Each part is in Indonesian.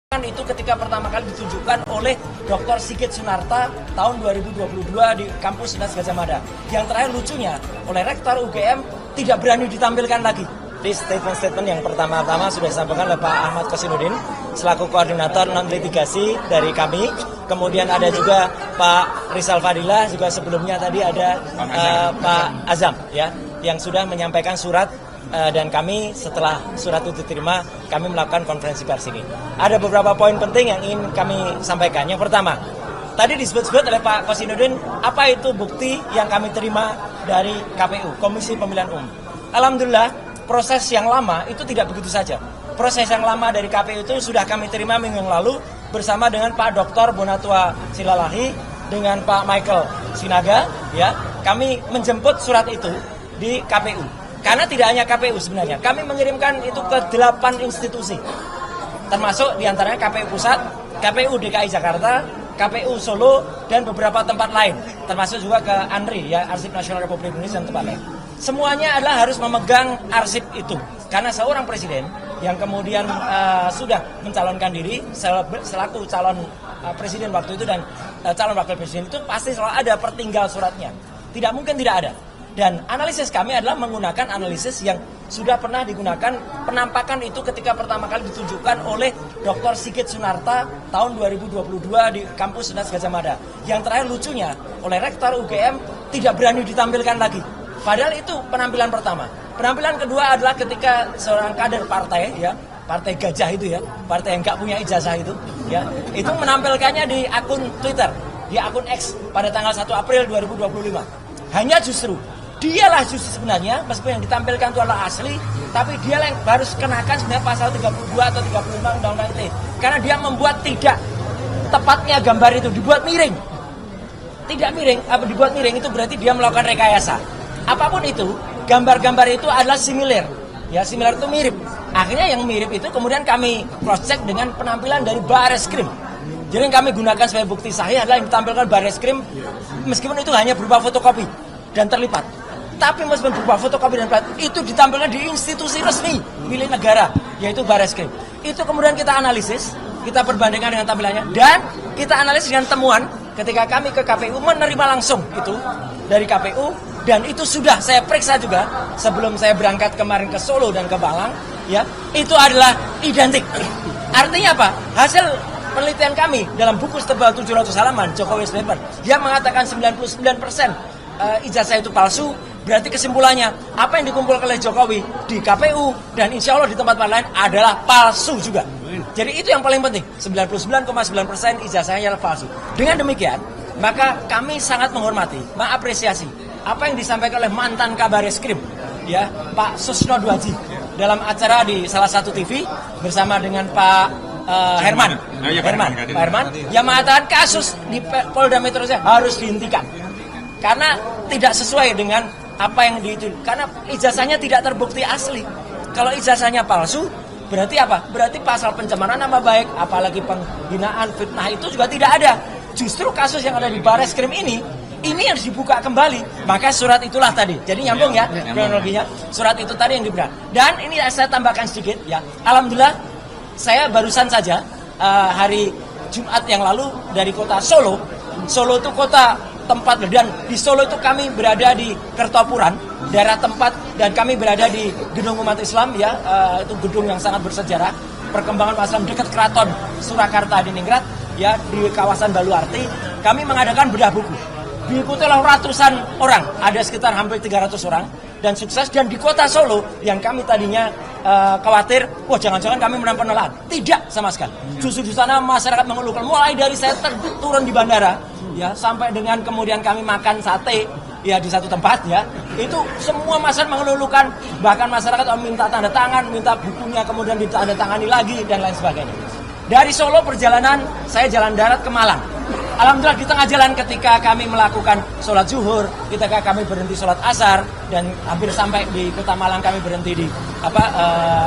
Itu ketika pertama kali ditunjukkan oleh Dr. Sigit Sunarta tahun 2022 di kampus Unas Gajah Mada. Yang terakhir lucunya, oleh Rektor UGM tidak berani ditampilkan lagi. Di statement-statement yang pertama-tama sudah disampaikan oleh Pak Ahmad Kosinudin selaku koordinator non-litigasi dari kami. Kemudian ada juga Pak Rizal Fadilah, juga sebelumnya tadi ada Pak Azam ya, yang sudah menyampaikan surat. Dan kami setelah surat itu diterima, kami melakukan konferensi pers ini. Ada beberapa poin penting yang ingin kami sampaikan. Yang pertama, tadi disebut-sebut oleh Pak Kosinudin, apa itu bukti yang kami terima dari KPU, Komisi Pemilihan Umum. Alhamdulillah, proses yang lama itu tidak begitu saja. Proses yang lama dari KPU itu sudah kami terima minggu yang lalu bersama dengan Pak Dr. Bonatua Silalahi, dengan Pak Michael Sinaga. Ya, kami menjemput surat itu di KPU. Karena tidak hanya KPU sebenarnya, kami mengirimkan itu ke 8 institusi. Termasuk diantaranya KPU Pusat, KPU DKI Jakarta, KPU Solo, dan beberapa tempat lain. Termasuk juga ke ANRI, ya, Arsip Nasional Republik Indonesia dan tempat lain. Semuanya adalah harus memegang arsip itu. Karena seorang presiden yang kemudian sudah mencalonkan diri selaku calon presiden waktu itu dan calon wakil presiden itu pasti selalu ada pertinggal suratnya. Tidak mungkin tidak ada. Dan analisis kami adalah menggunakan analisis yang sudah pernah digunakan penampakan itu ketika pertama kali ditunjukkan oleh Dr. Sigit Sunarta tahun 2022 di kampus Unas Gajah Mada. Yang terakhir lucunya, oleh Rektor UGM tidak berani ditampilkan lagi. Padahal itu penampilan pertama. Penampilan kedua adalah ketika seorang kader partai, ya, partai gajah itu ya, partai yang nggak punya ijazah itu, ya, itu menampilkannya di akun Twitter, di akun X pada tanggal 1 April 2025. Hanya justru dialah justru sebenarnya, meskipun yang ditampilkan itu adalah asli, tapi dia yang harus kenakan sebenarnya pasal 32 atau 35 Undang-Undang ITE. Karena dia membuat tidak tepatnya gambar itu, dibuat miring. Tidak miring, dibuat miring itu berarti dia melakukan rekayasa. Apapun itu, gambar-gambar itu adalah similar. Ya, similar itu mirip. Akhirnya yang mirip itu kemudian kami cross-check dengan penampilan dari Barreskrim. Jadi yang kami gunakan sebagai bukti sahih adalah yang ditampilkan Barreskrim, meskipun itu hanya berupa fotokopi dan terlipat. Tapi meskipun berupa fotokopi dan plat, itu ditampilkan di institusi resmi milik negara, yaitu Barreskrim. Itu kemudian kita analisis, kita perbandingkan dengan tampilannya, dan kita analisis dengan temuan ketika kami ke KPU menerima langsung itu dari KPU, dan itu sudah saya periksa juga sebelum saya berangkat kemarin ke Solo dan ke Malang, ya, itu adalah identik. Artinya apa? Hasil penelitian kami dalam buku setebal 700 halaman, Jokowi's Paper, dia mengatakan 99% ijazah itu palsu. Berarti kesimpulannya, apa yang dikumpulkan oleh Jokowi di KPU dan insya Allah di tempat-tempat lain adalah palsu juga. Jadi itu yang paling penting, 99,9% ijazahnya adalah palsu. Dengan demikian, maka kami sangat menghormati, mengapresiasi apa yang disampaikan oleh mantan Kabar Eskrim, ya, Pak Susno Dwaji, dalam acara di salah satu TV bersama dengan Pak Herman, Pak Herman, yang mengatakan kasus di Polda Metro Jaya harus dihentikan karena tidak sesuai dengan apa yang karena ijazahnya tidak terbukti asli. Kalau ijazahnya palsu, berarti apa? Berarti pasal pencemaran nama baik, apalagi penghinaan, fitnah itu juga tidak ada. Justru kasus yang ada di Barreskrim ini harus dibuka kembali. Maka surat itulah tadi. Jadi nyambung ya kronologinya. Surat itu tadi yang diberikan. Dan ini saya tambahkan sedikit ya. Alhamdulillah saya barusan saja hari Jumat yang lalu dari kota Solo. Solo itu kota tempat, dan di Solo itu kami berada di Kertopuran, daerah tempat, dan kami berada di Gedung Umat Islam, ya, itu gedung yang sangat bersejarah, perkembangan umat Islam dekat Keraton Surakarta di Ningrat, ya, di kawasan Baluarti. Kami mengadakan bedah buku, diikuti oleh ratusan orang, ada sekitar hampir 300 orang, dan sukses. Dan di kota Solo yang kami tadinya khawatir, wah jangan-jangan kami menang penolakan, tidak sama sekali. Justru di sana masyarakat mengeluhkan, mulai dari saya turun di bandara, ya, sampai dengan kemudian kami makan sate, ya, di satu tempat, ya, itu semua masyarakat mengeluhkan, bahkan masyarakat minta tanda tangan, minta bukunya kemudian ditandatangani lagi dan lain sebagainya. Dari Solo perjalanan saya jalan darat ke Malang. Alhamdulillah di tengah jalan ketika kami melakukan sholat zuhur, ketika kami berhenti sholat asar, dan hampir sampai di kota Malang kami berhenti di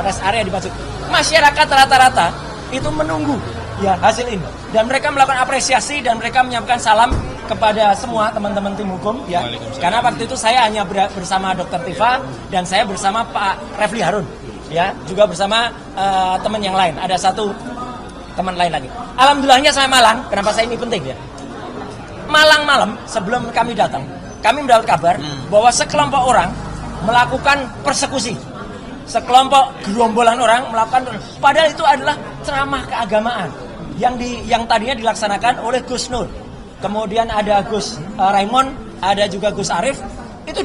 rest area di masjid. Masyarakat rata-rata itu menunggu, ya, hasil ini, dan mereka melakukan apresiasi dan mereka menyampaikan salam kepada semua teman-teman tim hukum, ya. Karena waktu itu saya hanya bersama Dr. Tifa dan saya bersama Pak Refli Harun, ya, juga bersama teman yang lain. Ada satu teman lain lagi. Alhamdulillahnya saya Malang, kenapa saya ini penting ya? Malang malam sebelum kami datang, kami mendapat kabar bahwa sekelompok orang melakukan persekusi. Sekelompok gerombolan orang melakukan, padahal itu adalah ceramah keagamaan yang tadinya dilaksanakan oleh Gus Nur. Kemudian ada Gus Raimon, ada juga Gus Arief. Itu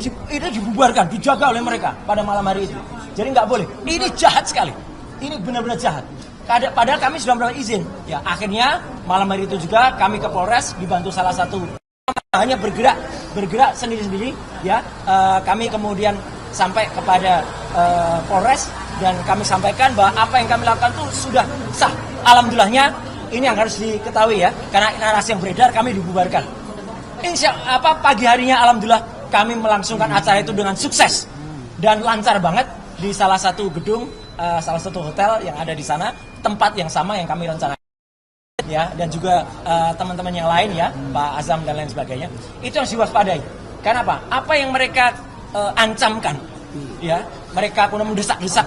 dibubarkan, dijaga oleh mereka pada malam hari itu. Jadi nggak boleh. Ini jahat sekali. Ini benar-benar jahat. Padahal kami sudah mendapat izin. Ya, akhirnya malam hari itu juga kami ke Polres dibantu salah satu, hanya bergerak sendiri-sendiri. Ya, kami kemudian sampai kepada Polres dan kami sampaikan bahwa apa yang kami lakukan itu sudah sah. Alhamdulillahnya ini yang harus diketahui ya, karena narasi yang beredar kami dibubarkan. Pagi harinya alhamdulillah kami melangsungkan acara itu dengan sukses dan lancar banget di salah satu gedung, salah satu hotel yang ada di sana, tempat yang sama yang kami rencanakan. Ya, dan juga teman-teman yang lain ya, Pak Azam dan lain sebagainya, itu harus diwaspadai. Karena apa? Apa yang mereka ancamkan, ya, mereka pun mendesak-desak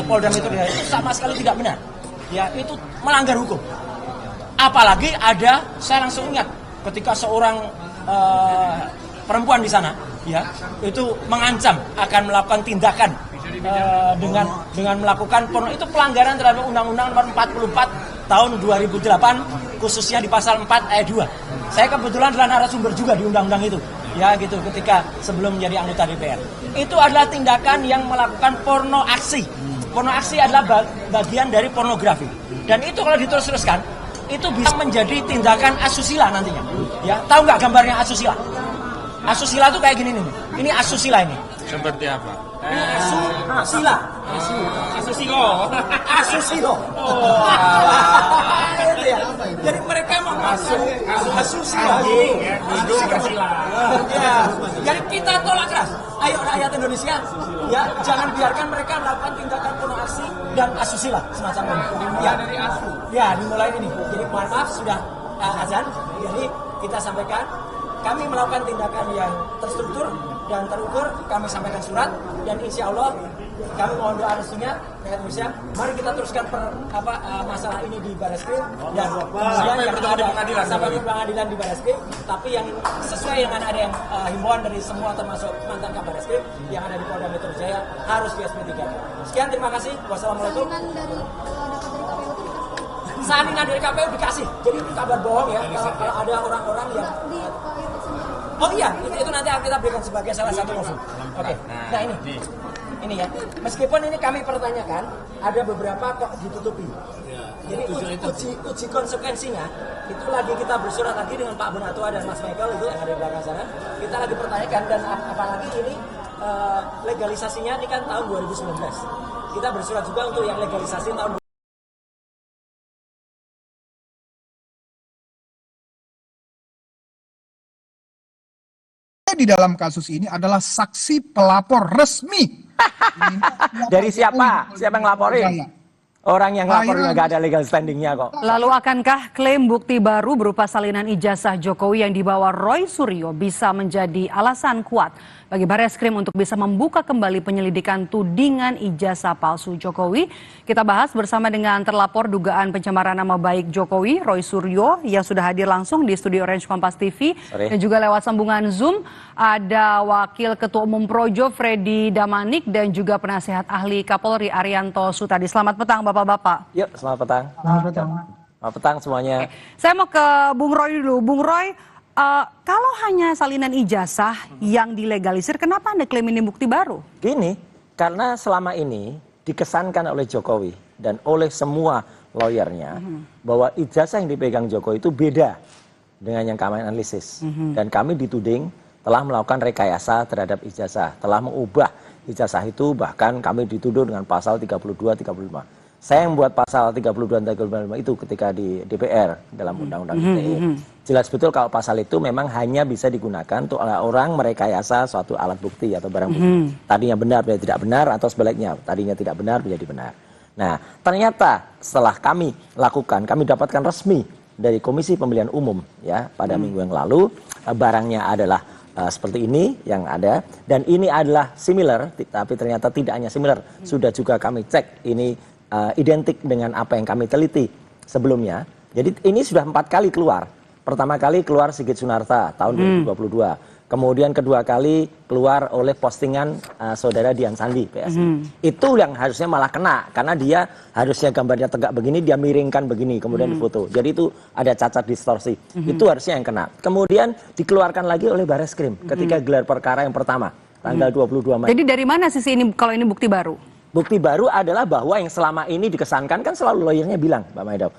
Polda Metro Jaya itu sama sekali tidak benar. Ya, itu melanggar hukum. Apalagi ada, saya langsung ingat ketika seorang perempuan di sana, ya, itu mengancam akan melakukan tindakan dengan melakukan porno, itu pelanggaran terhadap Undang-Undang Nomor 44 tahun 2008, khususnya di pasal 4 ayat 2. Saya kebetulan adalah narasumber juga di undang-undang itu. Ya gitu, ketika sebelum menjadi anggota DPR. Itu adalah tindakan yang melakukan porno aksi. Porno aksi adalah bagian dari pornografi. Dan itu kalau diterus-teruskan, itu bisa menjadi tindakan asusila nantinya. Ya, tahu nggak gambarnya asusila? Asusila itu kayak gini nih. Ini asusila ini. Seperti apa? Ini asusila. Asusilo. Oh. Itu ya. Jadi mereka mau masuk asusila. Ya. Jadi kita tolak keras. Ayo rakyat Indonesia, ya, jangan biarkan mereka melakukan tindakan porno aksi dan asusila semacam ini. Ya, dari asu. Ya, dimulai ini. Jadi mohon maaf sudah azan. Jadi kita sampaikan kami melakukan tindakan yang terstruktur dan terukur, kami sampaikan surat dan insya Allah kami mohon doa restunya rakyat Indonesia. Mari kita teruskan masalah ini di Barreskrim dan kemudian yang ada sampai ke pengadilan di Barreskrim. Tapi yang sesuai dengan ada yang himbauan dari semua termasuk mantan Kabar Reskrim yang ada di Polda Metro Jaya harus di SP3. Sekian, terima kasih. Wassalamualaikum. Salinan dari KPU dikasih. Jadi itu kabar bohong ya. Kalau ada orang-orang yang oh iya, itu nanti kita berikan sebagai salah satu info. Oke. Nah ini ya. Meskipun ini kami pertanyakan, ada beberapa kok ditutupi. Jadi uji konsekuensinya itu lagi kita bersurat lagi dengan Pak Bonatua dan Mas Michael itu yang ada di belakang sana. Kita lagi pertanyakan dan apalagi ini legalisasinya ini kan tahun 2019. Kita bersurat juga untuk yang legalisasi tahun di dalam kasus ini adalah saksi pelapor resmi. Dari siapa? Siapa yang laporin? Orang yang lapor nggak ada legal standingnya kok. Lalu akankah klaim bukti baru berupa salinan ijazah Jokowi yang dibawa Roy Suryo bisa menjadi alasan kuat bagi Barreskrim untuk bisa membuka kembali penyelidikan tudingan ijazah palsu Jokowi? Kita bahas bersama dengan terlapor dugaan pencemaran nama baik Jokowi, Roy Suryo, yang sudah hadir langsung di studio Orange Kompas TV. Dan juga lewat sambungan Zoom ada Wakil Ketua Umum Projo Freddy Damanik dan juga Penasehat Ahli Kapolri Arianto Sutadi. Selamat petang Bapak-bapak. Yuk, selamat petang. Selamat petang. Selamat petang semuanya. Saya mau ke Bung Roy dulu. Bung Roy, kalau hanya salinan ijazah yang dilegalisir, kenapa Anda klaim ini bukti baru? Gini, karena selama ini dikesankan oleh Jokowi dan oleh semua lawyernya bahwa ijazah yang dipegang Jokowi itu beda dengan yang kami analisis. Dan kami dituding telah melakukan rekayasa terhadap ijazah, telah mengubah ijazah itu, bahkan kami dituduh dengan pasal 32-35. Saya yang membuat pasal 32 dan 35 itu ketika di DPR dalam Undang-Undang ITE. Jelas betul kalau pasal itu memang hanya bisa digunakan untuk orang merekayasa suatu alat bukti atau barang bukti. Tadinya benar menjadi tidak benar atau sebaliknya, tadinya tidak benar menjadi benar. Nah, ternyata setelah kami lakukan, kami dapatkan resmi dari Komisi Pemilihan Umum ya pada minggu yang lalu, barangnya adalah seperti ini yang ada, dan ini adalah similar, tapi ternyata tidak hanya similar, sudah juga kami cek ini identik dengan apa yang kami teliti sebelumnya. Jadi ini sudah 4 kali keluar. Pertama kali keluar Sigit Sunarta tahun 2022. Kemudian kedua kali keluar oleh postingan saudara Dian Sandi PSI. Itu yang harusnya malah kena karena dia harusnya gambarnya tegak begini, dia miringkan begini, kemudian difoto. Jadi itu ada cacat distorsi. Itu harusnya yang kena. Kemudian dikeluarkan lagi oleh Bareskrim ketika gelar perkara yang pertama tanggal 22 Mei. Jadi dari mana sisi ini kalau ini bukti baru? Bukti baru adalah bahwa yang selama ini dikesankan kan selalu lawyernya bilang, Mbak Maidau.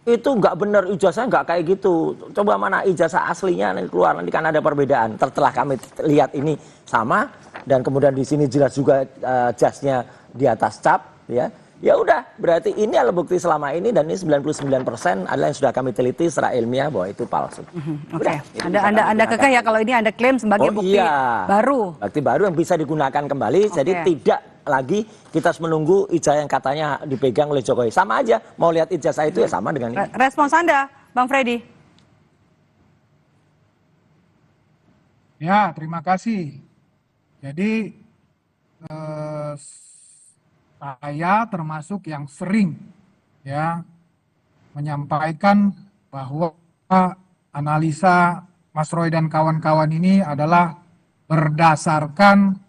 Itu nggak benar, ijazahnya nggak kayak gitu. Coba mana ijazah aslinya nanti keluar, nanti kan ada perbedaan. Setelah kami lihat ini sama dan kemudian di sini jelas juga jasnya di atas cap, ya. Ya udah, berarti ini adalah bukti selama ini dan ini 99% adalah yang sudah kami teliti secara ilmiah bahwa itu palsu. Oke. Anda kekeh ya kalau ini Anda klaim sebagai bukti baru. Bukti baru yang bisa digunakan kembali, jadi tidak lagi kita harus menunggu ijazah yang katanya dipegang oleh Jokowi. Sama aja, mau lihat ijazah itu ya sama dengan ini. Respons Anda, Bang Freddy. Ya, terima kasih. Jadi saya termasuk yang sering ya menyampaikan bahwa analisa Mas Roy dan kawan-kawan ini adalah berdasarkan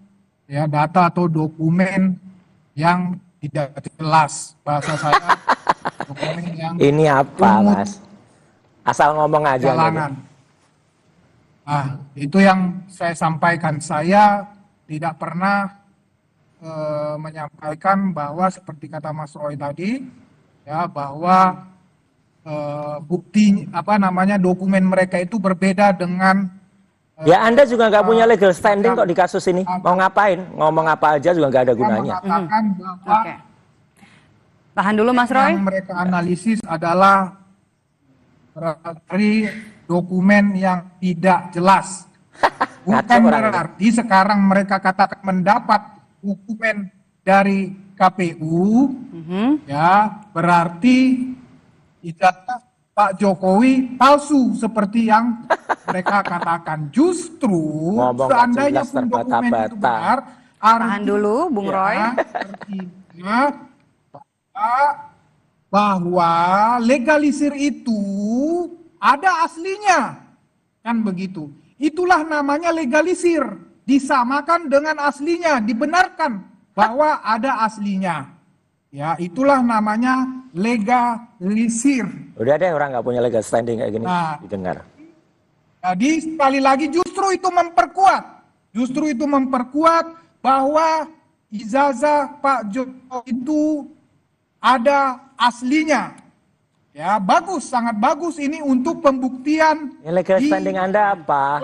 ya data atau dokumen yang tidak jelas, bahasa saya dokumen yang ini apa Mas? Asal ngomong aja. Jalanan. Nah, itu yang saya sampaikan. Saya tidak pernah menyampaikan bahwa seperti kata Mas Roy tadi, ya bahwa bukti dokumen mereka itu berbeda dengan. Ya Anda juga nggak punya legal standing kok di kasus ini. Mau ngapain? Ngomong apa aja juga nggak ada gunanya. Mengatakan bahwa tahan dulu Mas Roy. Yang mereka analisis adalah dari dokumen yang tidak jelas. Bukan berarti sekarang mereka katakan mendapat dokumen dari KPU, ya berarti ijazah Pak Jokowi palsu seperti yang mereka katakan. Justru seandainya pun dokumen itu benar, tahan dulu Bung Roy. Artinya bahwa legalisir itu ada aslinya, kan begitu. Itulah namanya legalisir, disamakan dengan aslinya, dibenarkan bahwa ada aslinya. Ya, itulah namanya legalisir. Udah deh, orang nggak punya legal standing kayak gini didengar. Jadi sekali lagi justru itu memperkuat bahwa ijazah Pak Jokowi itu ada aslinya. Ya, bagus, sangat bagus ini untuk pembuktian. Legal standing Anda apa?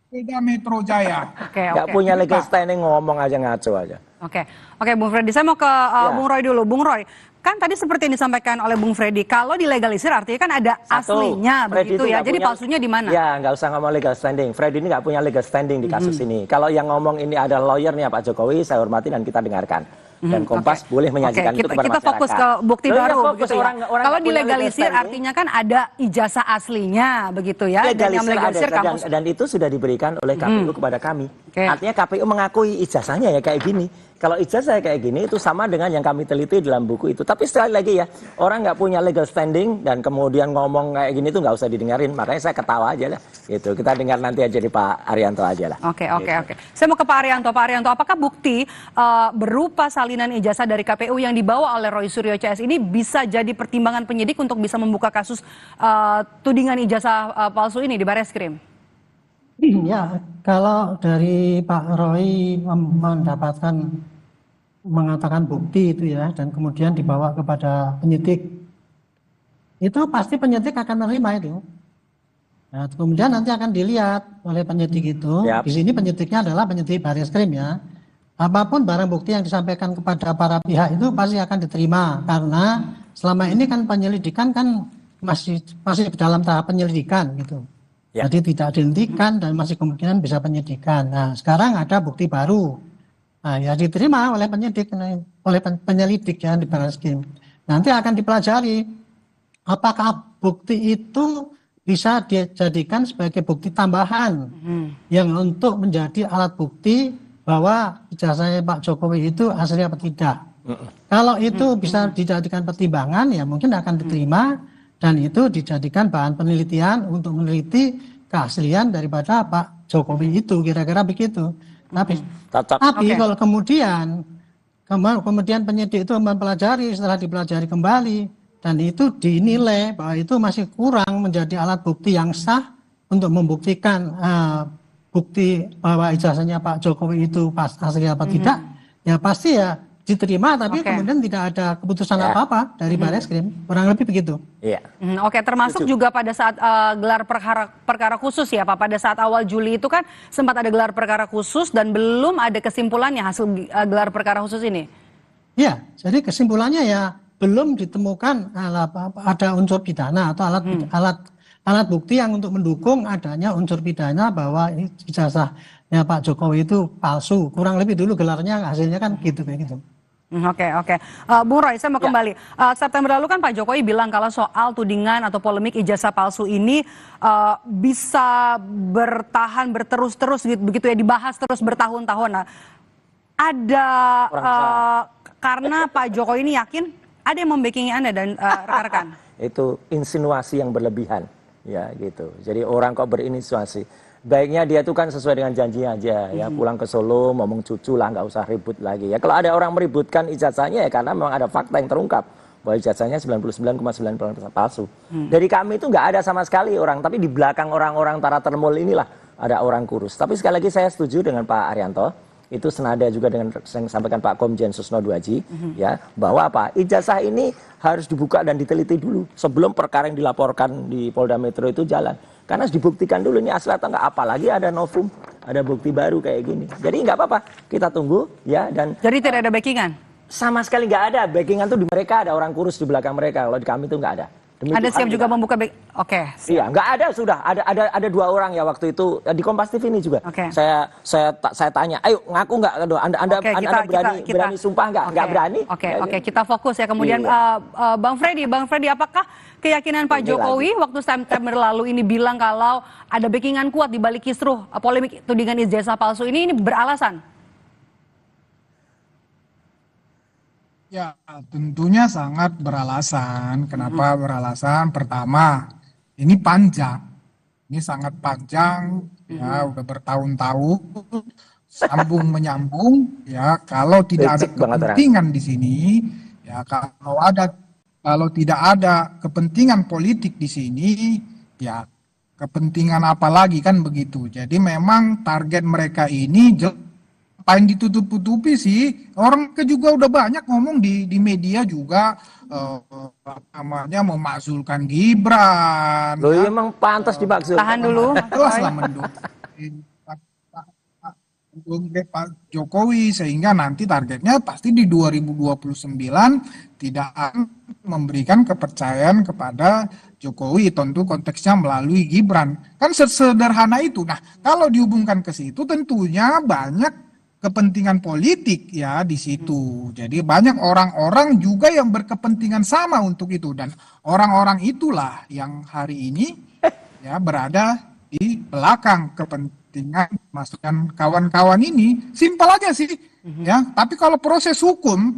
Polda Metro Jaya. Nggak punya legal standing, ngomong aja ngaco aja. Oke, Bung Freddy, saya mau ke Bung Roy dulu. Bung Roy, kan tadi seperti yang disampaikan oleh Bung Freddy, kalau dilegalisir artinya kan ada aslinya begitu ya. Jadi palsunya di mana? Ya, nggak usah ngomong legal standing. Freddy ini nggak punya legal standing di kasus ini. Kalau yang ngomong ini ada lawyernya Pak Jokowi, saya hormati dan kita dengarkan. Dan Kompas boleh menyajikan itu kepada kita masyarakat. Fokus ke bukti baru begitu ya. Kalau dilegalisir standing, artinya kan ada ijazah aslinya begitu ya. Legalisir dan itu sudah diberikan oleh KPU kepada kami. Artinya KPU mengakui ijazahnya ya kayak gini. Kalau ijazah kayak gini itu sama dengan yang kami teliti dalam buku itu. Tapi sekali lagi ya, orang nggak punya legal standing dan kemudian ngomong kayak gini tuh nggak usah didengarin. Makanya saya ketawa aja lah. Gitu. Kita dengar nanti aja di Pak Arianto aja lah. Oke. Saya mau ke Pak Arianto. Pak Arianto, apakah bukti berupa salinan ijazah dari KPU yang dibawa oleh Roy Suryo CS ini bisa jadi pertimbangan penyidik untuk bisa membuka kasus tudingan ijazah palsu ini di Bareskrim? Ya, kalau dari Pak Roy mengatakan bukti itu ya, dan kemudian dibawa kepada penyidik, itu pasti penyidik akan menerima itu. Nah, kemudian nanti akan dilihat oleh penyidik itu. Di sini penyidiknya adalah penyidik Bareskrim ya. Apapun barang bukti yang disampaikan kepada para pihak itu pasti akan diterima karena selama ini kan penyelidikan kan masih dalam tahap penyelidikan gitu. Jadi tidak dihentikan dan masih kemungkinan bisa penyidikan. Nah, sekarang ada bukti baru. Nah, ya diterima oleh penyidik, oleh penyelidik ya di Bareskrim. Nanti akan dipelajari apakah bukti itu bisa dijadikan sebagai bukti tambahan yang untuk menjadi alat bukti bahwa ijazahnya Pak Jokowi itu asli apa tidak. Kalau itu bisa dijadikan pertimbangan, ya mungkin akan diterima dan itu dijadikan bahan penelitian untuk meneliti keaslian daripada Pak Jokowi itu, kira-kira begitu. Tapi kalau kemudian penyidik itu mempelajari, setelah dipelajari kembali dan itu dinilai bahwa itu masih kurang menjadi alat bukti yang sah untuk membuktikan bukti bahwa ijazahnya Pak Jokowi itu pas asli apa tidak, ya pasti ya diterima, tapi kemudian tidak ada keputusan apa-apa dari Bareskrim, kurang lebih begitu. Iya. Termasuk juga pada saat gelar perkara khusus ya Pak, pada saat awal Juli itu kan sempat ada gelar perkara khusus dan belum ada kesimpulannya hasil gelar perkara khusus ini. Iya, jadi kesimpulannya ya belum ditemukan ada unsur pidana atau alat bukti yang untuk mendukung adanya unsur pidana bahwa ijazahnya Pak Jokowi itu palsu. Kurang lebih dulu gelarnya hasilnya kan gitu kayak gitu. Oke. Bung Roy, saya mau kembali. September lalu kan Pak Jokowi bilang kalau soal tudingan atau polemik ijazah palsu ini bisa bertahan berterus-terus begitu ya, dibahas terus bertahun-tahun. Nah, ada karena Pak Jokowi ini yakin ada yang membackingi Anda dan rekan-rekan. Itu insinuasi yang berlebihan, ya gitu. Jadi orang kok berinsinuasi. Baiknya dia tuh kan sesuai dengan janjinya aja ya, pulang ke Solo ngomong cucu lah, nggak usah ribut lagi ya. Kalau ada orang meributkan ijazahnya ya karena memang ada fakta yang terungkap bahwa ijazahnya 99,9% palsu. Dari kami itu nggak ada sama sekali orang, tapi di belakang orang-orang tara termul inilah ada orang kurus. Tapi sekali lagi saya setuju dengan Pak Arianto, itu senada juga dengan yang disampaikan Pak Komjen Susno Duaji, ya, bahwa apa, ijazah ini harus dibuka dan diteliti dulu sebelum perkara yang dilaporkan di Polda Metro itu jalan. Karena harus dibuktikan dulu ini asli atau enggak, apalagi ada novum, ada bukti baru kayak gini. Jadi nggak apa-apa, kita tunggu ya. Dan jadi tidak ada backingan? Sama sekali nggak ada. Backingan tuh di mereka, ada orang kurus di belakang mereka. Kalau di kami tuh nggak ada. Anda siap juga membuka Oke. Iya, nggak ada, sudah ada 2 orang ya waktu itu di Kompas TV ini juga. Saya tanya, ayo ngaku nggak? Anda berani sumpah nggak? Nggak berani? Oke, kita fokus ya. Kemudian Bang Freddy, apakah keyakinan Pak Jokowi waktu September lalu ini bilang kalau ada backingan kuat di balik kisruh polemik tudingan ijazah palsu ini beralasan? Ya, tentunya sangat beralasan. Kenapa beralasan? Pertama, ini panjang. Ini sangat panjang, ya, udah bertahun-tahun, sambung menyambung, ya. Kalau tidak ada kepentingan di sini, ya, kalau tidak ada kepentingan politik di sini, ya, kepentingan apa lagi kan begitu. Jadi memang target mereka ini apa yang ditutup-tutupi sih, orang juga udah banyak ngomong di media juga namanya memakzulkan Gibran. Loh, ya, emang pantas dimaksud. Tahan dulu. Jelaslah mendukung Pak Jokowi, sehingga nanti targetnya pasti di 2029 tidak akan memberikan kepercayaan kepada Jokowi, tentu konteksnya melalui Gibran. Kan sederhana itu. Nah, kalau dihubungkan ke situ tentunya banyak kepentingan politik ya di situ. Jadi banyak orang-orang juga yang berkepentingan sama untuk itu, dan orang-orang itulah yang hari ini ya berada di belakang kepentingan masukan kawan-kawan ini. Simpel aja sih ya. Tapi kalau proses hukum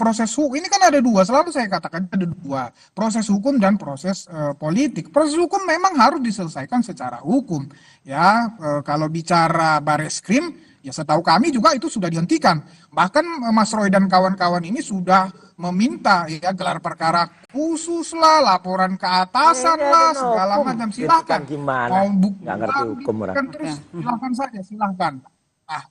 ini kan ada 2, selalu saya katakan ada 2, proses hukum dan proses politik. Proses hukum memang harus diselesaikan secara hukum ya. Kalau bicara Bareskrim, ya setahu kami juga itu sudah dihentikan. Bahkan Mas Roy dan kawan-kawan ini sudah meminta ya gelar perkara khusus lah, laporan ke atasan lah, segala macam. Silahkan. Mau buktikan terus, silahkan saja, silahkan. Nah,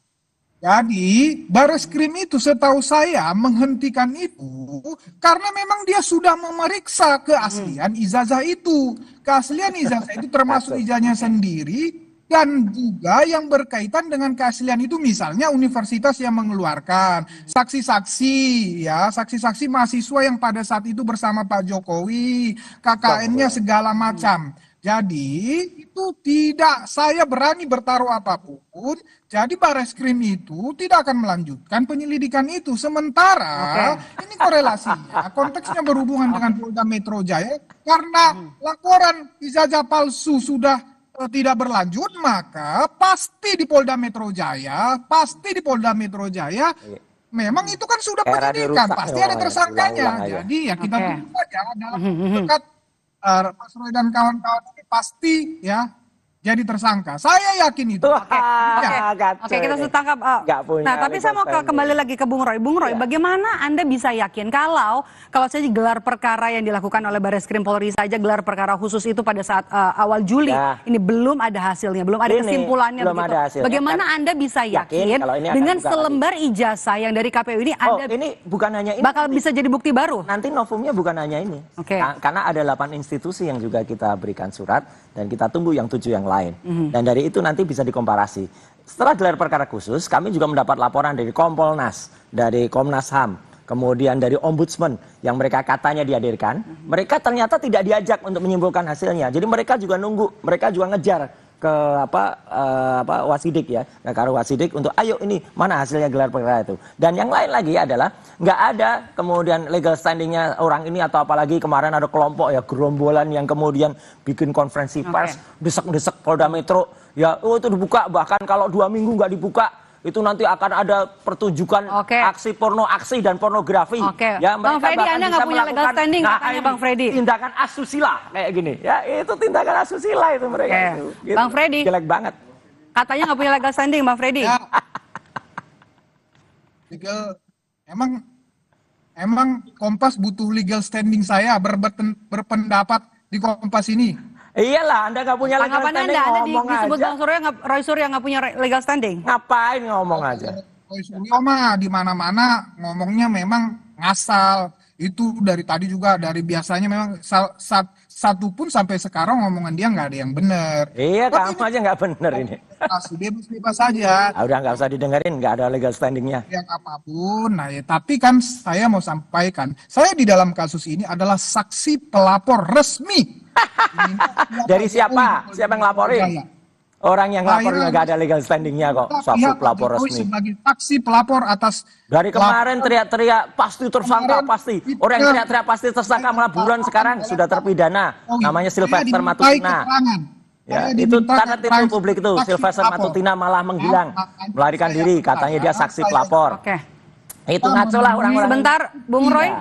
jadi Bareskrim itu setahu saya menghentikan itu karena memang dia sudah memeriksa keaslian ijazah itu. Keaslian ijazah itu termasuk ijazahnya sendiri, dan juga yang berkaitan dengan keaslian itu, misalnya universitas yang mengeluarkan, saksi-saksi ya, saksi-saksi mahasiswa yang pada saat itu bersama Pak Jokowi, KKN-nya segala macam. Jadi itu tidak, saya berani bertaruh apapun, jadi Bareskrim itu tidak akan melanjutkan penyelidikan itu. Sementara ini korelasinya, konteksnya berhubungan dengan Polda Metro Jaya, karena laporan ijazah palsu sudah tidak berlanjut, maka pasti di Polda Metro Jaya memang itu kan sudah Era penyidikan, dirusak pasti ya, ada tersangkanya. diulang-ulang aja. Jadi ya kita Oke. tunggu aja dalam dekat Mas Roy dan kawan-kawan ini pasti ya jadi tersangka. Saya yakin itu. Wah, kacau Oke, kita ini. sudah tangkap. Nggak punya Nah, tapi saya mau legal standing. kembali lagi ke Bung Roy. Bung Roy, bagaimana Anda bisa yakin kalau saja gelar perkara yang dilakukan oleh Barreskrim Polri saja, gelar perkara khusus itu pada saat awal Juli, Ya. ini belum ada hasilnya, belum ada Ini, kesimpulannya belum begitu. ada hasilnya. Bagaimana Anda bisa yakin kalau ini akan dengan buka selembar ijazah yang dari KPU ini Oh, Anda ini bukan hanya ini. bakal bisa jadi bukti baru? Nanti novumnya bukan hanya ini. Oke. Karena ada 8 institusi yang juga kita berikan surat dan kita tunggu yang 7 yang lain. Dan dari itu nanti bisa dikomparasi. Setelah gelar perkara khusus, kami juga mendapat laporan dari Kompolnas, dari Komnas HAM, kemudian dari Ombudsman yang mereka katanya dihadirkan. Mereka ternyata tidak diajak untuk menyimpulkan hasilnya. Jadi mereka juga nunggu, mereka juga ngejar ke Wasidik ya, ke Karo Wasidik untuk ayo ini mana hasilnya gelar perkara itu. Dan yang lain lagi adalah nggak ada kemudian legal standingnya orang ini atau apalagi kemarin ada kelompok ya gerombolan yang kemudian bikin konferensi pers desek-desek Polda Metro ya itu dibuka, bahkan kalau 2 minggu nggak dibuka itu nanti akan ada pertunjukan aksi porno, aksi dan pornografi. Ya, Bang Freddy, Anda nggak punya legal standing katanya Bang Freddy. Tindakan asusila kayak gini. Ya itu tindakan asusila itu mereka. Itu, gitu. Bang Freddy. Jelek banget. Katanya nggak punya legal standing, Bang Freddy. Ya. Legal, emang Kompas butuh legal standing saya berpendapat di Kompas ini. Iyalah, Anda nggak punya legal Tanggapan standing, Anda ngomong disebut aja. Bang Roy Suryo nggak punya legal standing? Ngapain ngomong aja? Roy Suryo mah di mana-mana ngomongnya memang ngasal. Itu dari tadi juga, dari biasanya memang satu pun sampai sekarang ngomongan dia nggak ada yang benar. Iya, kamu aja nggak benar ini. Masih bebas-bebas saja. Udah nggak usah didengerin, nggak ada legal standingnya. Yang apapun, nah ya, tapi kan saya mau sampaikan, saya di dalam kasus ini adalah saksi pelapor resmi. Dari siapa? Siapa yang laporin? Orang yang lapor Saya- nggak ada legal standingnya kok, saksi Pihak pelapor Jokowi resmi. sebagai saksi pelapor atas Dari kemarin teriak-teriak pasti tersangka, Kemarin pasti. Orang yang teriak-teriak pasti tersangka malah buruan sekarang sudah terpidana. Namanya Sylvester Matutina. Ya, itu tanda tipu publik itu. Sylvester Matutina malah menghilang, melarikan diri, katanya dia saksi pelapor. Oke. Itu ngaco lah orang-orang. Sebentar, Bung Roy. Iya.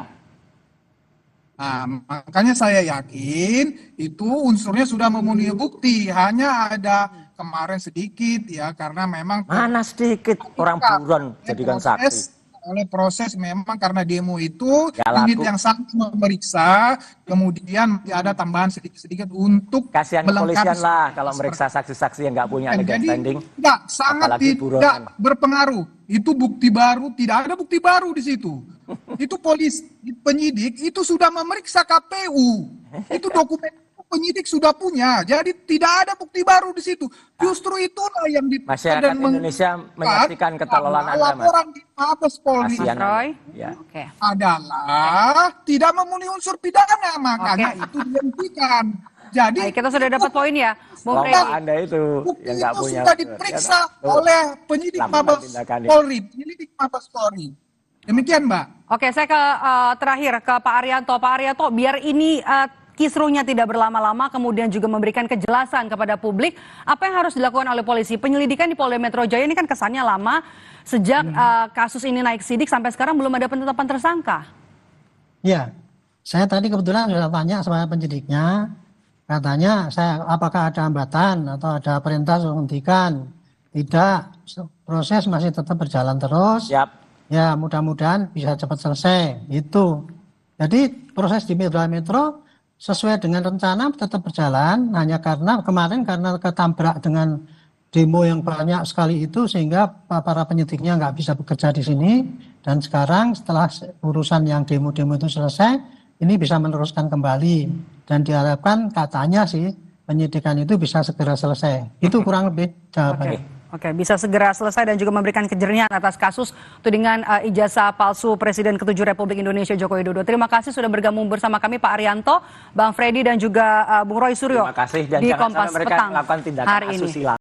Nah, makanya saya yakin itu unsurnya sudah memenuhi bukti. Hanya ada kemarin sedikit ya, karena memang Mana sedikit orang buron jadikan saksi. oleh proses memang karena demo itu Gak unit laku. yang satu memeriksa, kemudian ada tambahan sedikit-sedikit untuk Kasihan melengkapi kepolisian lah kalau seperti meriksa saksi-saksi yang nggak punya legal Jadi standing. tidak, sangat apalagi tidak buronan. berpengaruh. Itu bukti baru, tidak ada bukti baru di situ. Itu penyidik itu sudah memeriksa KPU. Itu dokumen penyidik sudah punya. Jadi tidak ada bukti baru di situ. Justru itulah yang Masyarakat Indonesia menyaksikan ketololan Anda, Mas. Laporan di Mabes Polri Kasihan Roy. Anda. Ya. Oke. adalah tidak memenuhi unsur pidana, makanya itu dihentikan. Jadi Baik, kita sudah dapat poin ya, Bung Kelompok Freddy. Anda itu bukti yang nggak itu punya. sudah diperiksa Tuh. oleh penyidik Melakukan Mabes tindakannya. Polri, penyelidik Mabes Polri. Demikian, Mbak. Oke, saya ke terakhir ke Pak Arianto. Pak Arianto, biar ini kisruhnya tidak berlama-lama, kemudian juga memberikan kejelasan kepada publik, apa yang harus dilakukan oleh polisi? Penyelidikan di Polda Metro Jaya ini kan kesannya lama, sejak kasus ini naik sidik sampai sekarang belum ada penetapan tersangka. Ya, saya tadi kebetulan sudah tanya sama penyidiknya, katanya saya apakah ada hambatan atau ada perintah untuk menghentikan? Tidak, proses masih tetap berjalan terus. Siap. Ya, mudah-mudahan bisa cepat selesai. Itu. Jadi proses di Polda Metro sesuai dengan rencana tetap berjalan, hanya karena kemarin karena ketabrak dengan demo yang banyak sekali itu sehingga para penyidiknya nggak bisa bekerja di sini. Dan sekarang setelah urusan yang demo-demo itu selesai, ini bisa meneruskan kembali. Dan diharapkan katanya sih penyidikan itu bisa segera selesai. Itu kurang lebih jawabannya. Oke, bisa segera selesai dan juga memberikan kejernihan atas kasus tudingan ijazah palsu Presiden ke-7 Republik Indonesia Joko Widodo. Terima kasih sudah bergabung bersama kami Pak Arianto, Bang Freddy dan juga Bung Roy Suryo Terima kasih dan di jangan Kompas sampai mereka Petang melakukan tindakan hari ini. asusila.